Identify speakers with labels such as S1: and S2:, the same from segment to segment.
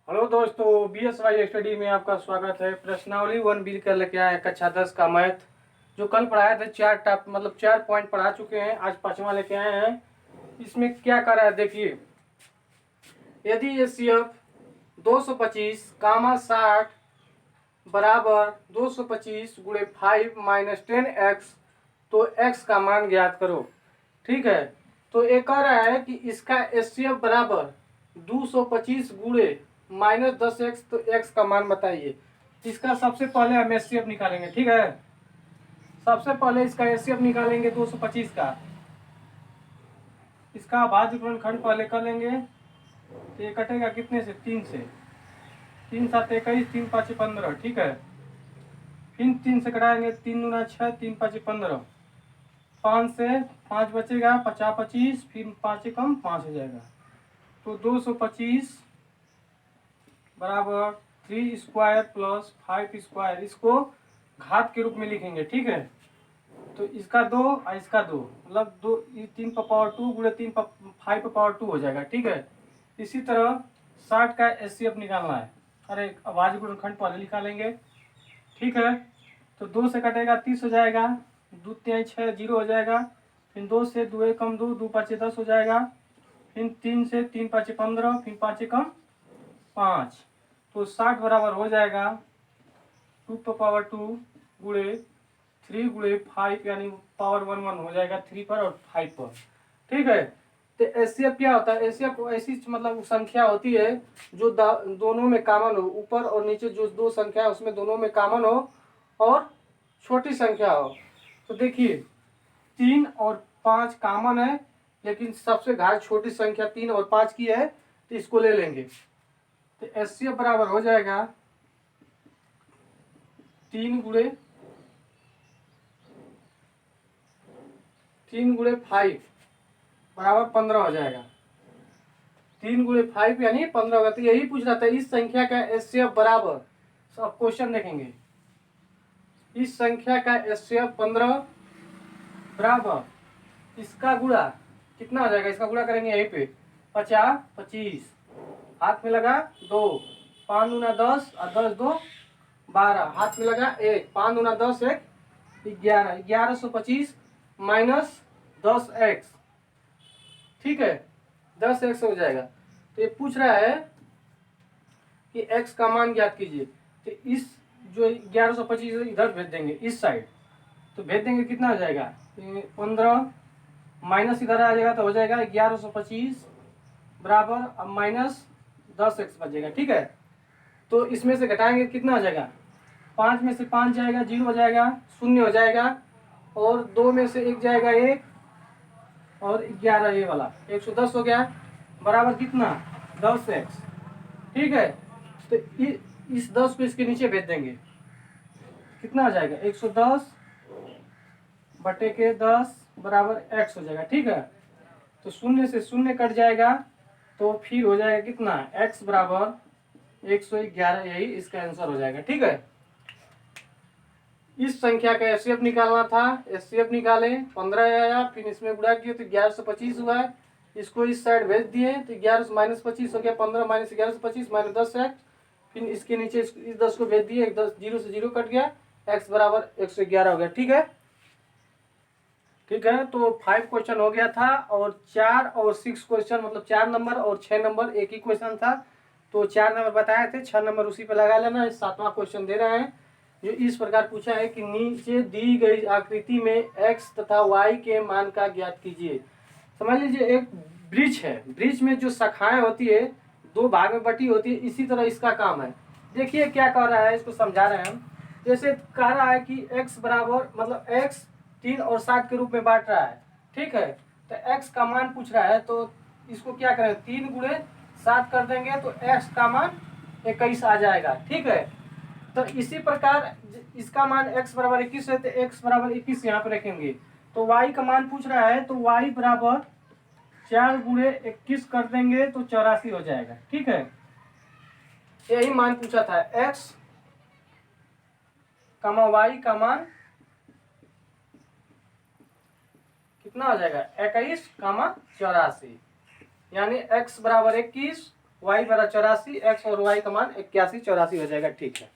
S1: Hello दोस्तों, BSY study में आपका स्वागत है। प्रश्नावली 1 बी कर लेके आए कक्षा 10 का मैथ। जो कल पढ़ाए थे चार पॉइंट पढ़ा चुके हैं, आज पांचवा लेके आए हैं। इसमें क्या कर रहा है देखिए, यदि HCF 225 कामा 60 बराबर 225 गुणे 5 माइनस 10x, तो x का मान ज्ञात करो। ठीक है, तो ये कह रहा है कि इसका HCF बराबर 225 गुणे माइनस 10x, तो x का मान बताइए। इसका सबसे पहले हम HCF निकालेंगे। ठीक है, सबसे पहले इसका HCF निकालेंगे 225 का। इसका भाज्य गुणनखंड पहले कर लेंगे, तो ये कटेगा कितने से? 3 से। 3 7 21, 3 5 15। ठीक है, फिर 3 से कटाएंगे, 3 दूना 6, 3 5 15। 5 से 5 बचेगा, 50 25, फिर 5 कम 5 हो जाएगा। तो 225 बराबर 3 स्क्वायर प्लस 5 स्क्वायर, इसको घात के रूप में लिखेंगे। ठीक है, तो इसका 2 और इसका 2, मतलब 2 3 पर पावर 2 गुणे 3 पर 5 पर पावर 2 हो जाएगा। ठीक है, इसी तरह 60 का HCF निकालना है। अरे अभाज्य गुणनखंड पहले निकालेंगे। ठीक है, तो 2 से कटेगा 30 हो जाएगा, 2 3 6 0 हो जाएगा। फिर 2 से 2 कम 2, 2 5 10 हो जाएगा। फिर 3 से 3 5 15, फिर 5 कम 5, तो 60 बराबर हो जाएगा 2 पर पावर 2 गुणे 3 गुणे 5, यानी पावर 1 1 हो जाएगा 3 पर और 5 पर। ठीक है, तो HCF क्या होता है? HCF ऐसी मतलब संख्या होती है जो दोनों में कॉमन हो, ऊपर और नीचे जो दो संख्या है उसमें दोनों में कॉमन हो और छोटी संख्या हो। तो देखिए 3 और 5 कॉमन है, लेकिन सबसे घात छोटी संख्या 3 और 5 की है, तो इसको ले लेंगे। तो HCF बराबर हो जाएगा 3 गुणे 5 बराबर 15 हो जाएगा। 3 गुणे 5 यानी 15 होगा। तो यही पूछ रहा था, इस संख्या का HCF बराबर, सब क्वेश्चन देखेंगे, इस संख्या का HCF 15 बराबर इसका गुणा कितना हो जाएगा? इसका गुणा करेंगे यहीं पे, 50 25, हाथ में लगा 2, 5 दूना 10 और 10 2 12, हाथ में लगा 1, 5 दूना 10 1 11, 1125 माइनस 10x। ठीक है, 10x हो जाएगा। तो ये पूछ रहा है कि x का मान ज्ञात कीजिए। तो इस जो 1125 इधर भेज देंगे, इस साइड, तो भेज देंगे, कितना हो जाएगा? 15 माइनस इधर आ जाएगा, तो हो जाएगा 1125 बराबर अब माइनस 10x बचेगा। ठीक है, तो इसमें से घटाएंगे, कितना हो जाएगा? 5 में से 5 जाएगा, 0 हो जाएगा, 0 हो जाएगा, और 2 में से 1 जाएगा 1, और 11 ये वाला 110 हो गया, बराबर कितना? 10x। ठीक है, तो इस 10 को इसके नीचे भेज देंगे, कितना हो जाएगा? 110 बटे के 10 बराबर x हो जाएगा। ठीक है, तो 0 से 0 कट जाएगा, तो फिर हो जाएगा कितना? x बराबर 111, यही इसका आंसर हो जाएगा। ठीक है, इस संख्या का HCF निकालना था, HCF निकाले, 15 आया, फिर इसमें गुणा किए तो 1125 हुआ है। इसको इस साइड भेज दिए, तो 11 माइनस 25 हो गया, 15 माइनस 1125 माइनस 10 है। फिर इसके नीचे इस 10 को भेज दिए, 10 0 से 0 कट गया, x बराबर 111 हो गया। ठीक है, ठीक है, तो 5 क्वेश्चन हो गया था, और 4 और 6 क्वेश्चन, मतलब 4 नंबर और 6 नंबर एक ही क्वेश्चन था। तो 4 नंबर बताए थे, 6 नंबर उसी पे लगा लेना। 7वां क्वेश्चन दे रहे हैं, जो इस प्रकार पूछा है कि नीचे दी गई आकृति में x तथा y के मान का ज्ञात कीजिए। समझ लीजिए एक ब्रिज है, ब्रिज में जो शाखाएं होती है दो भाग में बटी होती है, इसी तरह इसका काम है। देखिए क्या कह रहा है, इसको समझा रहे हैं हम। जैसे कह रहा है कि x बराबर, मतलब x 3 और 7 के रूप में बांट रहा है। ठीक है, तो x का मान पूछ रहा है, तो इसको क्या करें? 3 गुणे 7 कर देंगे, तो x का मान 21 आ जाएगा। ठीक है, तो इसी प्रकार इसका मान x बराबर 21 है, तो x बराबर 21 यहाँ पे रखेंगे। तो y का मान पूछ रहा है, तो y बराबर 4 गुणे 21 कर देंगे, तो 84 हो जाएगा। ठीक है, यही मान पूछा था, x कमा y का मान कितना हो जाएगा? 21 कमा 84, यानी x बराबर 21 y बराबर 84, x और y का मान 81 84 हो जाएगा। ठीक है,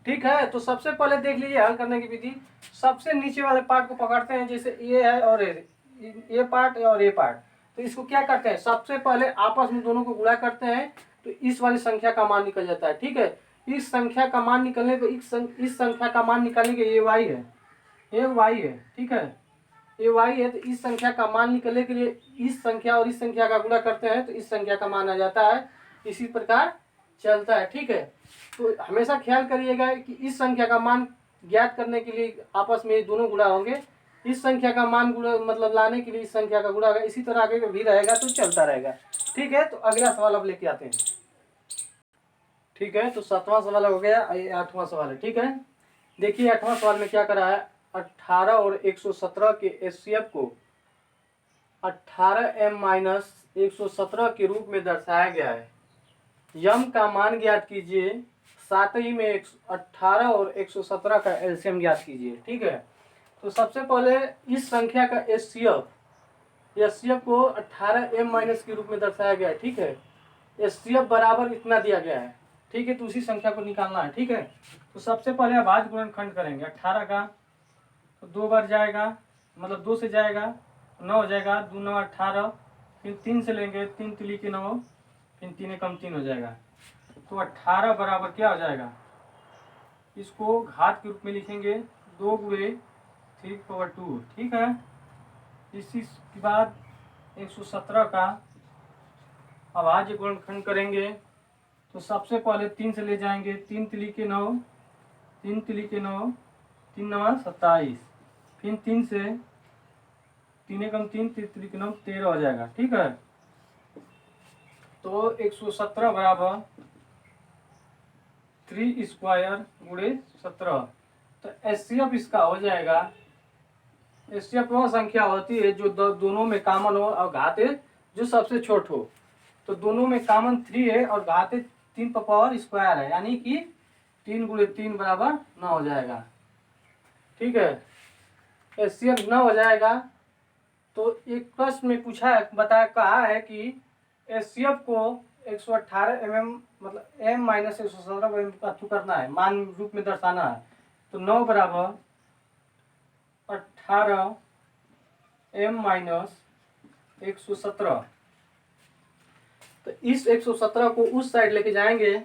S1: ठीक है। तो सबसे पहले देख लीजिए हल करने की विधि। सबसे नीचे वाले पार्ट को पकड़ते हैं, जैसे ये है और ये पार्ट और ये पार्ट। तो इसको क्या करते हैं, सबसे पहले आपस में दोनों को गुणा करते हैं, तो इस वाली संख्या का मान निकल जाता है। ठीक है, इस संख्या का मान निकलने पे इस संख्या का मान निकालने के ये y है, ये y है। ठीक है, ये y है, तो इस संख्या का मान निकलने के लिए इस संख्या और इस संख्या का गुणा करते हैं, तो इस संख्या का मान आ जाता है। इसी प्रकार चलता है। ठीक है, तो हमेशा ख्याल करिएगा कि इस संख्या का मान ज्ञात करने के लिए आपस में ये दोनों गुणा होंगे, इस संख्या का मान गुणा मतलब लाने के लिए इस संख्या का गुणा होगा, इसी तरह आगे भी रहेगा, तो चलता रहेगा। ठीक है, तो अगला सवाल अब लेके आते हैं। ठीक है, तो 7वां सवाल हो गया, 8वां सवाल है। ठीक है, देखिए 8वां सवाल में क्या करा है, 18 और 117 के एचसीएफ को 18m माइनस 117 के रूप में दर्शाया गया है। यम का मान ज्ञात कीजिए, साथ ही में 18 और 117 का एलसीएम ज्ञात कीजिए। ठीक है, तो सबसे पहले इस संख्या का एचसीएफ को 18m माइनस के रूप में दर्शाया गया है। ठीक है, एचसीएफ बराबर इतना दिया गया है। ठीक है, तो उसी संख्या को निकालना है। ठीक है, तो सबसे पहले अभाज्य गुणनखंड करेंगे। 18 का तो 2 बार जाएगा, मतलब 2 से जाएगा, 9 हो जाएगा, 2 9 18, फिर 3 से लेंगे, 3 तिली के 9, फिर 3 कम 3 हो जाएगा। तो 18 बराबर क्या हो जाएगा, इसको घात के रूप में लिखेंगे, 2 गुणे 3/2। ठीक है, इसी के बाद 117 का अभाज्य गुणनखंड करेंगे। तो सबसे पहले 3 से ले जाएंगे, 3 तिली के 9, 3 तिली के 9, 3 9 27, फिर 3 से 3 कम 3, 3 तिली के 9, 13 हो जाएगा। ठीक है, तो 117 बराबर 3 स्क्वायर गुणे 17। तो एचसीएफ इसका हो जाएगा, एचसीएफ वह संख्या होती है जो दोनों में कॉमन हो और घाते जो सबसे छोट हो। तो दोनों में कॉमन 3 है और घाते 3 का पावर स्क्वायर है, यानी कि 3 गुणे 3 बराबर 9 हो जाएगा। ठीक है, एचसीएफ 9 हो जाएगा। तो एक प्रश्न में पूछा है, बताया कहा है कि एचसीएफ को 118 mm मतलब m माइनस 117 अथु करना है, मान रूप में दर्शाना है। तो 9 बराबर 18 m माइनस 117। तो इस 117 को उस साइड लेके जाएंगे,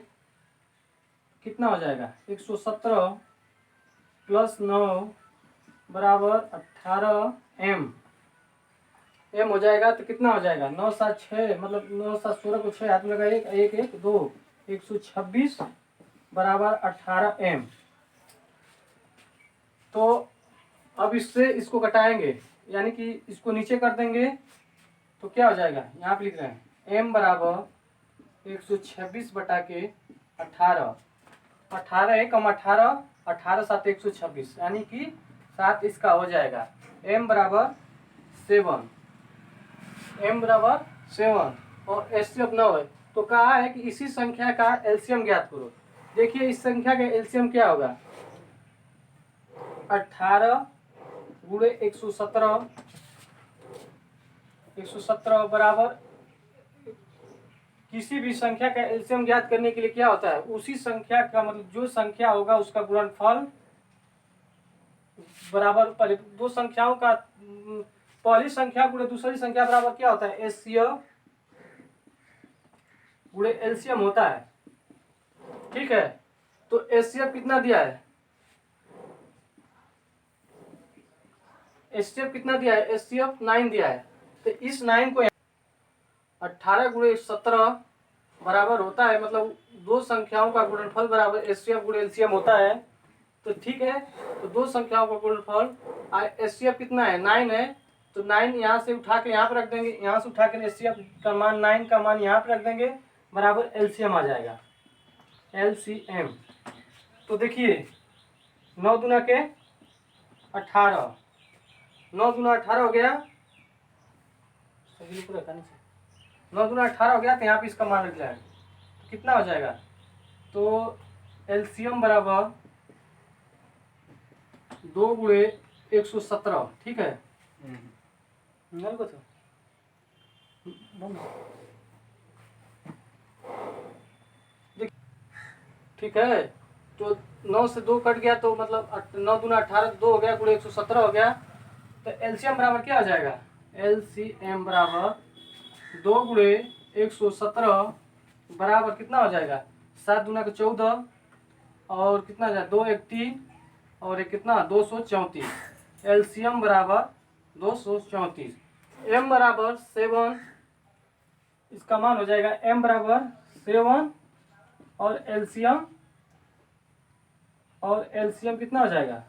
S1: कितना हो जाएगा, 117 प्लस 9 बराबर 18m एम हो जाएगा। तो कितना हो जाएगा, 9 7 6, मतलब 9 7 16 को 6 हाथ में लगा, 1 1 1 2, 126 बराबर 18m। तो अब इससे इसको घटाएंगे, यानी कि इसको नीचे कर देंगे, तो क्या हो जाएगा, यहाँ पे लिख रहे हैं m बराबर 126 बटा के 18, 18 कम 18, 18 7 126, यानी कि 7 इसका हो जाएगा। m बराबर 7, m बराबर 7 और एचसीएफ 9 है। तो कहा है कि इसी संख्या का एलसीएम ज्ञात करो। देखिए इस संख्या का एलसीएम क्या होगा, 18 गुणे 117 बराबर, किसी भी संख्या का एलसीएम ज्ञात करने के लिए क्या होता है, उसी संख्या का मतलब जो संख्या होगा उसका गुणनफल बराबर, पहले दो संख्याओं का पहली संख्या गुणे दूसरी संख्या बराबर क्या होता है, एचसीएफ गुणे एलसीएम होता है। ठीक है, तो एचसीएफ कितना दिया है, एचसीएफ कितना दिया है, एचसीएफ 9 दिया है। तो इस 9 को 18 गुणे 17 बराबर होता है, मतलब दो संख्याओं का गुणनफल बराबर एचसीएफ गुणे एलसीएम होता है। तो ठीक है, तो दो संख्याओं का गुणनफल एचसीएफ कितना है, 9 है। तो 9 यहाँ से उठा के यहाँ पर रख देंगे, यहाँ से उठा के एचसीएफ का मान 9 का मान यहाँ पर रख देंगे, बराबर एलसीएम आ जाएगा, एलसीएम। तो देखिए 9 दूना के 18, 9 दूना 18 हो गया, 9 दूना 18 हो गया। तो यहाँ पे इसका मान रख जाएगा, तो कितना हो जाएगा, तो एलसीएम बराबर 2 गुणे 117। ठीक है, ठीक है। तो 9 से 2 कट गया तो मतलब 9 दूना 18, 2 हो गया, गुणे 117 हो गया। तो एलसीएम बराबर क्या आ जाएगा? एलसीएम बराबर 2 गुणे 117 बराबर कितना हो जाएगा? 7 दूना का 14 और कितना जाए 2 1 3 और एक कितना 234। एलसीएम बराबर 234। एम बराबर 7, इसका मान हो जाएगा एम बराबर 7 और एलसीएम कितना हो जाएगा?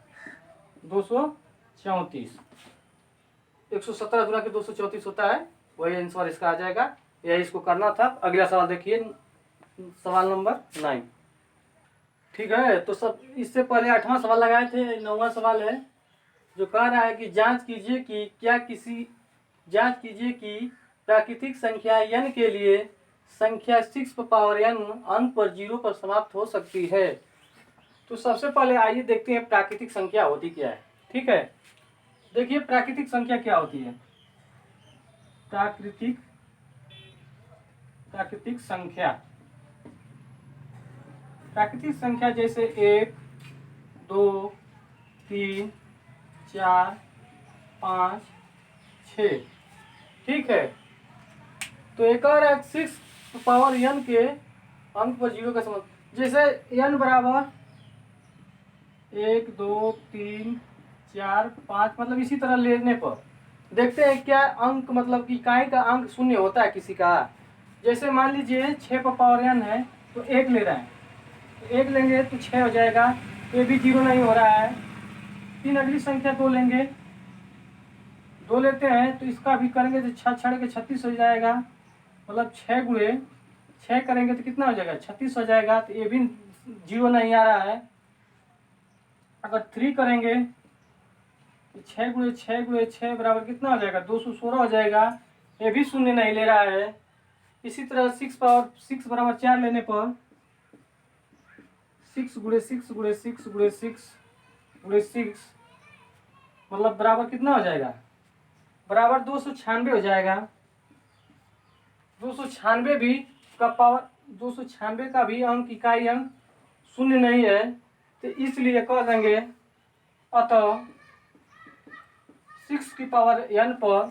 S1: 234। 117 गुना के 234 होता है, वही आंसर इसका आ जाएगा। यही इसको करना था। अगला सवाल देखिए, सवाल नंबर 9। ठीक है, तो सब इससे पहले 8वां सवाल लगाए थे, 9वां सवाल है जो कह रहा है कि जांच कीजिए कि प्राकृतिक संख्या n के लिए संख्या 6 n अंक पर 0 पर समाप्त हो सकती है। तो सबसे पहले आइए देखते हैं प्राकृतिक संख्या होती क्या है। ठीक है, देखिए प्राकृतिक संख्या क्या होती है। प्राकृतिक संख्या जैसे 1 2 3 4 5 6। ठीक है, तो एक और है 6 n के अंक पर 0 का संबंध। जैसे n बराबर 1 2 3 4 5, मतलब इसी तरह लेने पर देखते हैं क्या अंक, मतलब कि इकाई का अंक शून्य होता है किसी का। जैसे मान लीजिए 6 पर पावर n है तो 1 ले रहे हैं, तो 1 लेंगे तो 6 हो जाएगा, ये भी 0 नहीं हो रहा है। 3 अगली संख्या 2 लेंगे, 2 लेते हैं तो इसका भी करेंगे तो 6 छड़ के 36 हो जाएगा, मतलब 6 गुणे 6 करेंगे तो कितना हो जाएगा? 36 हो जाएगा। तो ये भी 0 नहीं आ रहा है। अगर 3 करेंगे तो 6 बराबर कितना हो जाएगा? 216 हो जाएगा, ये भी शून्य नहीं ले रहा है। इसी तरह 6 पावर 6 बराबर 4 लेने पर 6 गुणे 6 गुणे 6 गुणे 6 गुणे 6 मतलब बराबर कितना हो जाएगा? बराबर 296 हो जाएगा। 296 भी का पावर 296 का भी अंक, इकाई अंक शून्य नहीं है, तो इसलिए कह देंगे अतः 6 की पावर n पर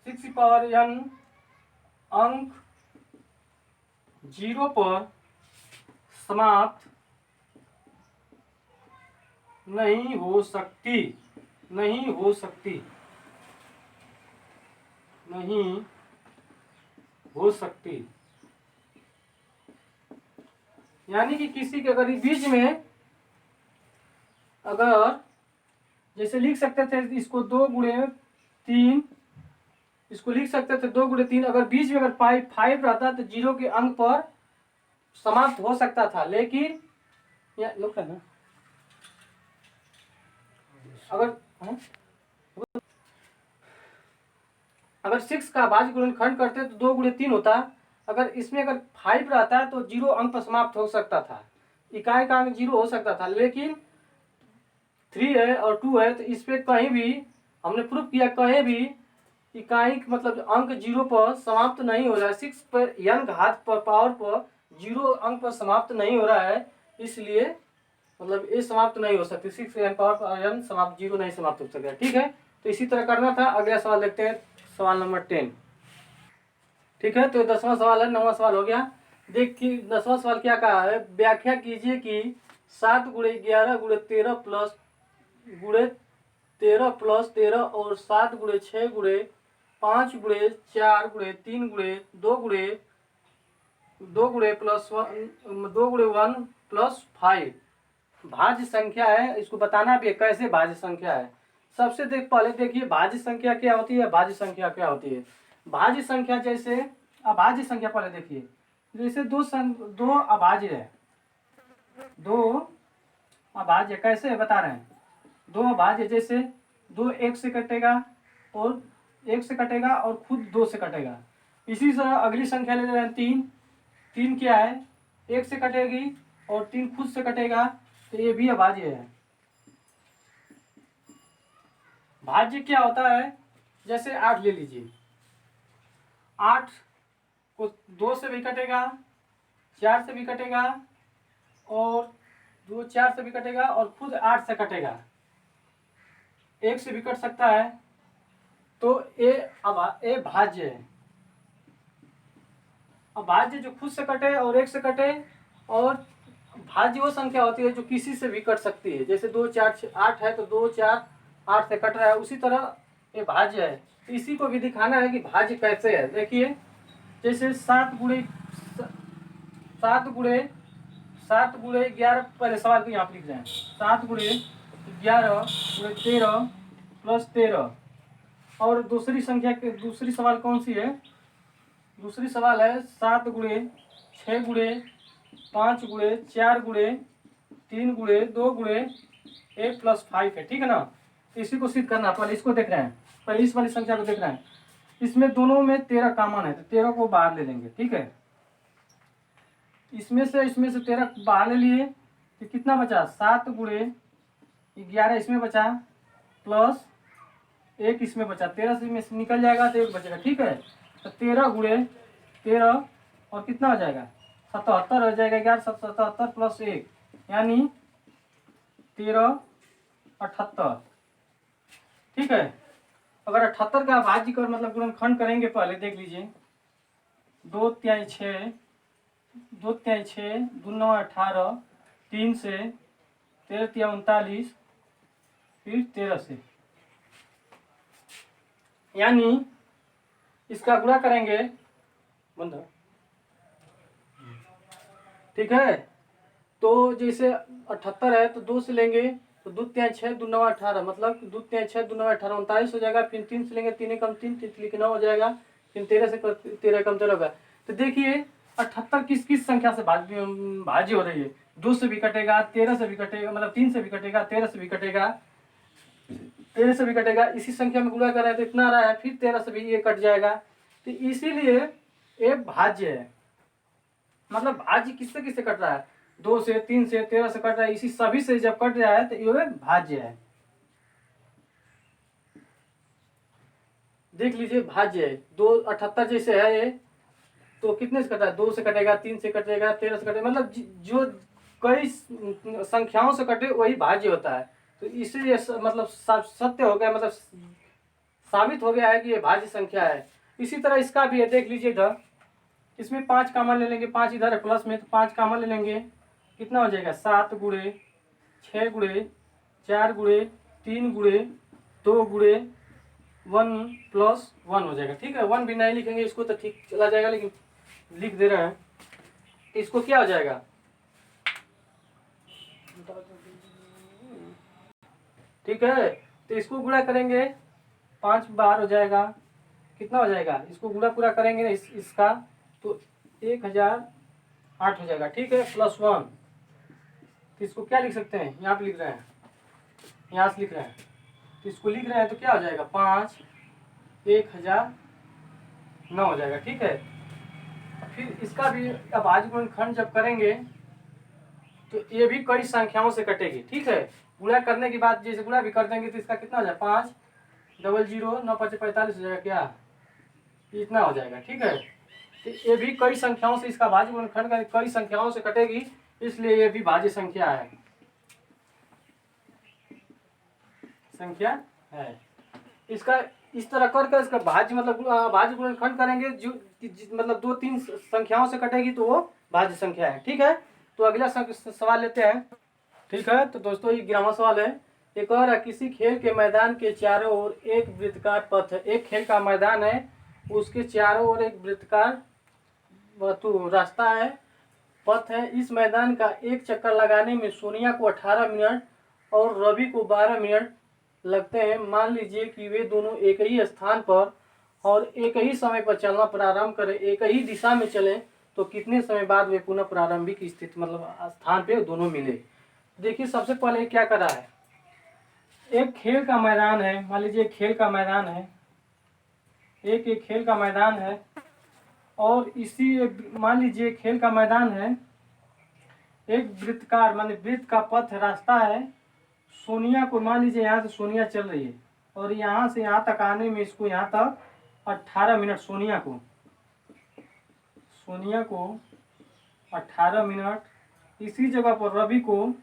S1: 6 की पावर n अंक 0 पर समाप्त नहीं हो सकती। यानी कि किसी के अगर बीच में, अगर जैसे लिख सकते थे इसको 2 गुणे 3, इसको लिख सकते थे 2 गुणे 3, अगर बीच में अगर 5 रहता तो 0 के अंक पर समाप्त हो सकता था। लेकिन या लोग है ना, अगर 6 का भाज्य गुणनखंड करते तो 2 गुणे 3 होता। अगर इसमें अगर 5 रहता है तो 0 अंक पर समाप्त हो सकता था, इकाई का अंक 0 हो सकता था। लेकिन 3 है और 2 है, तो इस पे कहीं भी हमने प्रूफ किया, कहीं भी इकाई मतलब अंक 0 पर समाप्त नहीं हो रहा है। 6 पर n घात पर पावर पर 0 अंक पर समाप्त नहीं हो रहा है, इसलिए मतलब ये समाप्त नहीं हो सकती। 6 n पावर पर n समाप्त 0 नहीं समाप्त हो सकता। ठीक है, तो इसी तरह करना था। अगला सवाल देखते हैं, सवाल नंबर 10। ठीक है, तो 10वां सवाल है, 9वां सवाल हो गया। देखिए 10वां सवाल क्या कहा है, व्याख्या कीजिए कि 7 गुणे 11 गुणे 13 प्लस 13 और 7 गुणे 6 गुणे 5 गुणे 4 गुणे 3 गुणे 2 गुणे प्लस 1 प्लस 5 भाज्य संख्या है। इसको बताना भी है कैसे भाज्य संख्या है। सबसे पहले देखिए भाज्य संख्या क्या होती है, भाज्य संख्या क्या होती है। भाज्य संख्या जैसे अभाज्य संख्या, पहले देखिए जैसे दो अभाज्य है, 2 अभाज्य कैसे बता रहे हैं। 2 अभाज्य जैसे 2 1 से कटेगा और 1 से कटेगा और खुद 2 से कटेगा। इसी तरह अगली संख्या ले रहे हैं 3। 3 क्या है, 1 से कटेगी और 3 खुद से कटेगा, तो ये भी अभाज्य है। भाज्य क्या होता है, जैसे 8 ले लीजिए, 8 को 2 से भी कटेगा, 4 से भी कटेगा और 2 4 से भी कटेगा और खुद 8 से कटेगा, 1 से भी कट सकता है। तो ए भाज्य है। अब भाज्य जो खुद से कटे और 1 से कटे, और भाज्य वो संख्या होती है जो किसी से भी कट सकती है। जैसे 2 4 6 8 है तो 2 4 8 से कट रहा है, उसी तरह ये भाज्य है। तो इसी को भी दिखाना है कि भाज्य कैसे है। देखिए जैसे 7 गुणे 11, पहले सवाल को यहाँ पर लिख रहे हैं। 7 गुणे 11 गुणे 13 + 13। और दूसरी संख्या के दूसरी सवाल कौन सी है? दूसरी सवाल है 7 गुणे 6 गुणे 5 गुणे 3 गुणे 2 गुणे 1 + 5 है, ठीक है ना। तो इसी को सिद्ध करना, पहले इसको देख रहे हैं, पहले इस वाली संख्या को देख रहे हैं। इसमें दोनों में 13 कॉमन है तो 13 को बाहर ले लेंगे, ठीक है। इसमें से 13 बाहर ले लिए तो कितना बचा? 7 गुणे 11 इसमें बचा प्लस 1 इसमें बचा, 13 में से निकल जाएगा तो 1 बचेगा, ठीक है। तो 13 गुणे 13 और कितना हो जाएगा? 77 हो जाएगा। 11 77 + 1 यानी 13 78, ठीक है। अगर 78 का भाज्य कर मतलब गुणनखंड करेंगे, पहले देख लीजिए। 2 तिहाई 6, 2 तिहाई 6, 2 9 18, 3 से 13 तिहाई 39, फिर 13 से, यानी इसका गुणा करेंगे बंद, ठीक है। तो जैसे 78 है तो 2 से लेंगे तो 2 तिहाई 6, 2 9 18, मतलब 2 तिहाई 6, 2 9 18 39 हो जाएगा। फिर 3 से लेंगे, 3 एकम 3, 3 9 हो जाएगा। फिर 13 से 13 एकम 13 होगा। तो देखिए 78 किस किस संख्या से भाज्य हो रही है? 2 से भी कटेगा, 13 से भी कटेगा, मतलब 3 से भी कटेगा, 13 से भी कटेगा, 13 से भी कटेगा। इसी संख्या में गुणा कर रहे हैं तो इतना आ रहा है, फिर 13 से भी ये कट जाएगा। तो इसीलिए ये भाज्य है। मतलब भाज्य किससे किससे कट रहा है? 2 से, 3 से, 13 से कट रहा है। इसी सभी से जब कट रहा है तो ये भाज्य है। देख लीजिए भाज्य है। 2 78 जैसे है ये, तो कितने से कटा है? 2 से कटेगा, 3 से कटेगा, 13 से कटेगा, मतलब जो कई संख्याओं से कटे वही भाज्य होता है। तो इसलिए मतलब सत्य हो गया, मतलब साबित हो गया है कि ये भाज्य संख्या है। इसी तरह इसका भी है, देख लीजिए इधर। इसमें 5 कॉमन ले लेंगे, 5 इधर है प्लस में, तो 5 कॉमन ले लेंगे, कितना हो जाएगा? 7 गुणे 6 गुणे 4 गुणे 3 गुणे 2 गुणे 1 + 1 हो जाएगा, ठीक है। 1 भी नहीं लिखेंगे इसको तो ठीक चला जाएगा, लेकिन लिख दे रहे हैं। इसको क्या हो जाएगा? ठीक है। तो इसको गुणा करेंगे, 5 बाहर हो जाएगा, कितना हो जाएगा? इसको गुणा पूरा करेंगे इसका तो 1008 हो जाएगा, ठीक है, +1। तो इसको क्या लिख सकते हैं? यहाँ पे लिख रहे हैं, यहाँ से लिख रहे हैं, तो इसको लिख रहे हैं तो क्या हो जाएगा? 5 1009 हो जाएगा, ठीक है। फिर इसका भी अब भाज्य गुणनखंड जब करेंगे तो ये भी कई संख्याओं से कटेगी, ठीक है। गुणा करने के बाद जैसे गुणा भी कर देंगे तो इसका कितना हो जाएगा? 5 00 9 5 45 हो जाएगा, क्या इतना हो जाएगा, ठीक है। तो ये भी कई संख्याओं से, इसका भाज्य गुणनखंड कई संख्याओं से कटेगी, इसलिए ये भी भाज्य संख्या है, संख्या है। इसका इस तरह करके इसका भाज्य मतलब भाज्य गुणनखंड करेंगे, जो मतलब 2-3 संख्याओं से कटेगी तो वो भाज्य संख्या है, ठीक है। तो अगला सवाल लेते हैं, ठीक है। तो दोस्तों ये 11वां सवाल है। एक और है, किसी खेल के मैदान के चारों ओर एक वृत्ताकार पथ है। एक खेल का मैदान है, उसके चारों ओर एक वृत्ताकार रास्ता है, पथ है। इस मैदान का एक चक्कर लगाने में सोनिया को 18 मिनट और रवि को 12 मिनट लगते हैं। मान लीजिए कि वे दोनों एक ही स्थान पर और एक ही समय पर चलना प्रारंभ करें, एक ही दिशा में चलें, तो कितने समय बाद वे पुनः प्रारंभिक स्थिति मतलब स्थान पे दोनों मिले। देखिए सबसे पहले क्या कर रहा है, एक खेल का मैदान है, मान लीजिए खेल का मैदान है, एक खेल का मैदान है, और इसी मान लीजिए खेल का मैदान है, एक वृत्तकार मान वृत्त का पथ रास्ता है। सोनिया को मान लीजिए यहाँ से सोनिया चल रही है और यहाँ से यहाँ तक आने में इसको यहाँ तक 18 मिनट सोनिया को 18 मिनट। इसी जगह पर रवि को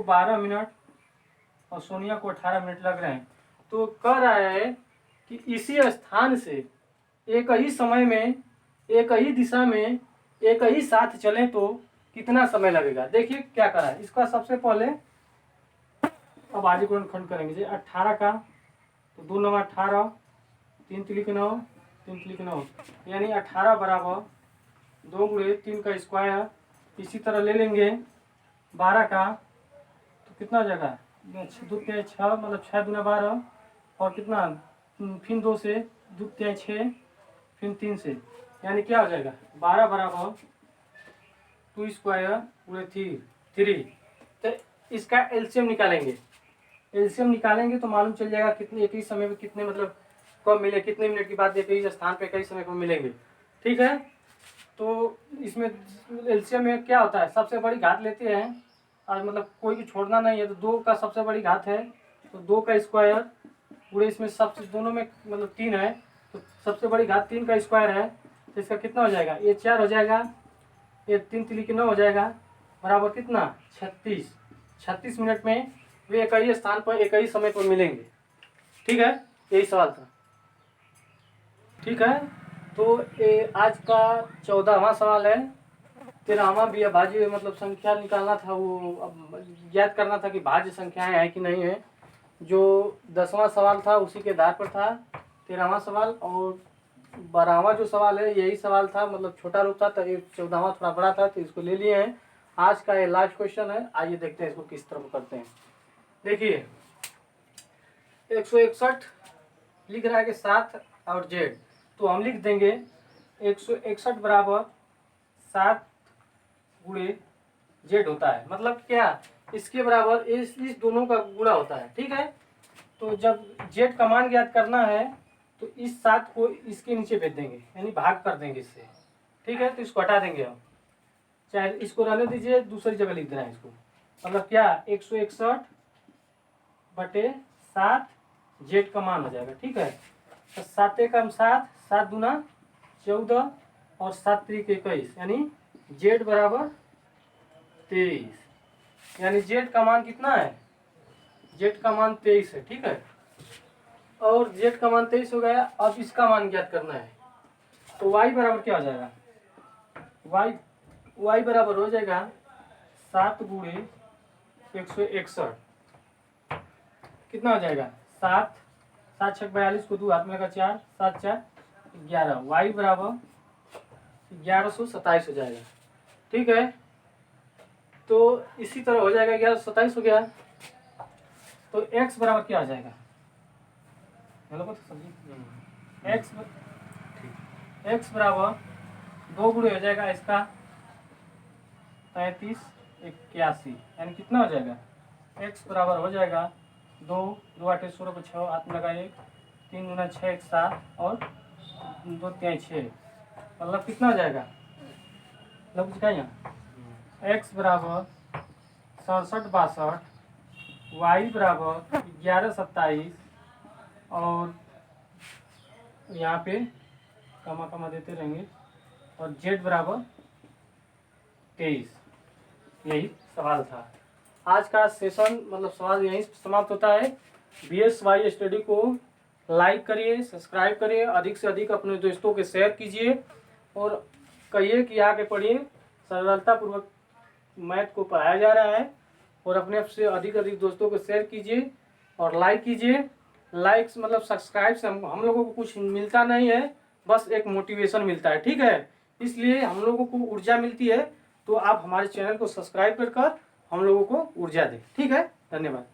S1: 12 मिनट और सोनिया को 18 मिनट लग रहे हैं। तो कह रहा है कि इसी स्थान से एक ही समय में, एक ही दिशा में, एक ही साथ चलें तो कितना समय लगेगा। देखिए क्या करा है। इसका सबसे पहले अब आगे खंड करेंगे। 18 का तो 2 9 18, 3 तिली के 9, 3 तिली के 9, यानी 18 बराबर 2 गुणे 3 का स्क्वायर। इसी तरह ले लेंगे 12 का तो कितना हो जाएगा, 2 तिहाई 6, मतलब 6 दूना 12, और कितना फिर 2 से 2 तिहाई 6, फिर 3 से, यानी क्या हो जाएगा 12 बराबर 2 स्क्वायर गुणे 3। तो इसका एलसीएम निकालेंगे। एलसीएम निकालेंगे तो मालूम चल जाएगा कितने, एक ही समय में कितने, मतलब कब मिले, कितने मिनट के बाद एक ही स्थान पे कई समय को मिलेंगे। ठीक है, तो इसमें एलसीएम में क्या होता है, सबसे बड़ी घात लेते हैं और मतलब कोई भी छोड़ना नहीं है। तो 2 का सबसे बड़ी घात है तो 2 का स्क्वायर पूरे, इसमें सबसे दोनों में मतलब 3 है तो सबसे बड़ी घात 3 का स्क्वायर है। तो इसका कितना हो जाएगा, ये 4 हो जाएगा, ये 3 तिली के 9 हो जाएगा, बराबर कितना 36 मिनट में वे एक ही स्थान पर एक ही समय पर मिलेंगे। ठीक है, यही सवाल था। ठीक है, तो ये आज का 14वां सवाल है। 13वां भी भाज्य मतलब संख्या निकालना था, वो अब याद करना था कि भाज्य संख्याएं हैं कि नहीं है। जो 10वां सवाल था उसी के आधार पर था 13वां सवाल, और 12वां जो सवाल है यही सवाल था, मतलब छोटा रूप था, तो ये 14वां थोड़ा बड़ा था तो इसको ले लिए हैं। आज का ये लास्ट क्वेश्चन है, आइए देखते हैं इसको किस तरह करते हैं। देखिए 161 लिख रहा है कि 7 और जेड, तो हम लिख देंगे 161 बराबर 7 गुणे जेड होता है। मतलब क्या, इसके बराबर इस दोनों का गुणा होता है। ठीक है, तो जब जेड का मान ज्ञात करना है तो इस 7 को इसके नीचे भेज देंगे, यानी भाग कर देंगे इससे। ठीक है, तो इसको हटा देंगे हम, चाहे इसको रहने दीजिए, दूसरी जगह लिख देना है इसको। मतलब क्या 161 बटे 7 जेड का मान हो जाएगा। ठीक है, तो 7 एकम 7, 7 दूना 14 और 7 त्रिक 21, यानी जेड बराबर 23, यानी जेड का मान कितना है, जेड का मान 23 है। ठीक है, और जेड का मान 23 हो गया। अब इसका मान ज्ञात करना है, तो वाई बराबर क्या हो जाएगा, वाई बराबर हो जाएगा 7 गुणे 161, कितना हो जाएगा 7, 7 6 42 को 2 हाथ में लगा 4, 7 4 11, वाई बराबर 1127 हो जाएगा। ठीक है, तो इसी तरह हो जाएगा, 1127 हो गया। तो x बराबर क्या हो जाएगा, x बराबर 2 गुणे हो जाएगा इसका 33 81, यानी कितना हो जाएगा, x बराबर हो जाएगा 2 2 8 16 को 6 हाथ में लगा 1, 3 गुना 6 1 7 और 2 3 6, मतलब कितना हो जाएगा, मतलब कुछ कहें x बराबर 67 62, वाई बराबर 11 27, और यहाँ पे कमा कमा देते रहेंगे, और जेड बराबर 23। यही सवाल था। आज का सेशन मतलब सवाल यहीं समाप्त होता है। BSY स्टडी को लाइक करिए, सब्सक्राइब करिए, अधिक से अधिक अपने दोस्तों के शेयर कीजिए और कहिए कि आगे पढ़िए। सरलतापूर्वक मैथ को पढ़ाया जा रहा है, और अपने से अधिक दोस्तों को शेयर कीजिए और लाइक कीजिए। लाइक्स मतलब सब्सक्राइब से हम लोगों को कुछ मिलता नहीं है, बस एक मोटिवेशन मिलता है। ठीक है, इसलिए हम लोगों को ऊर्जा मिलती है, तो आप हमारे चैनल को सब्सक्राइब कर हम लोगों को ऊर्जा दें। ठीक है, धन्यवाद।